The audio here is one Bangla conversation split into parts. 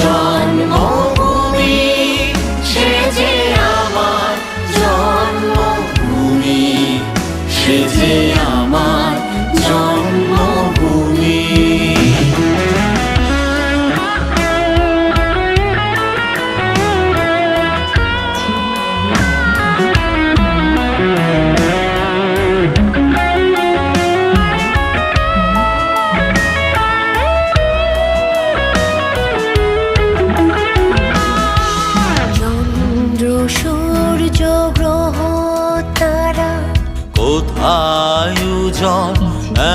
জন্মভূমি সে যে আমার জন্মভূমি, সে যে আমার জন্মভূমি। সূর্য গ্রহ তারা কোথায় উজ্জ্বল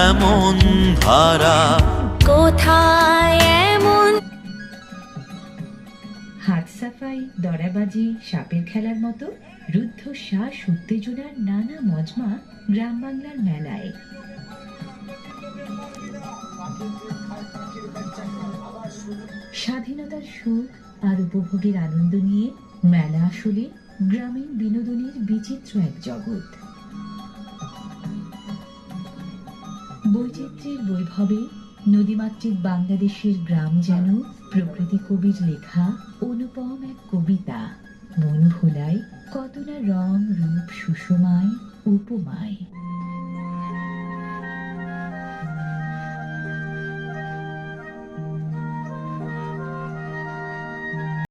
এমন ধারা, কোথায় এমন। হাত সাফাই, দরাবাজি, সাপের খেলার মতো রুদ্ধশ্বাস উত্তেজনার নানা মজমা গ্রাম বাংলার মেলায়। স্বাধীনতার সুখ আর উপভোগের আনন্দ নিয়ে মেলা আসলে গ্রামীণ বিনোদনের বিচিত্র এক জগৎ। বৈচিত্র্যের বৈভবে নদীমাতৃক বাংলাদেশের গ্রাম যেন প্রকৃতি কবির লেখা অনুপম এক কবিতা, মন ভোলায় কত না রং রূপ সুষমায় উপমায়।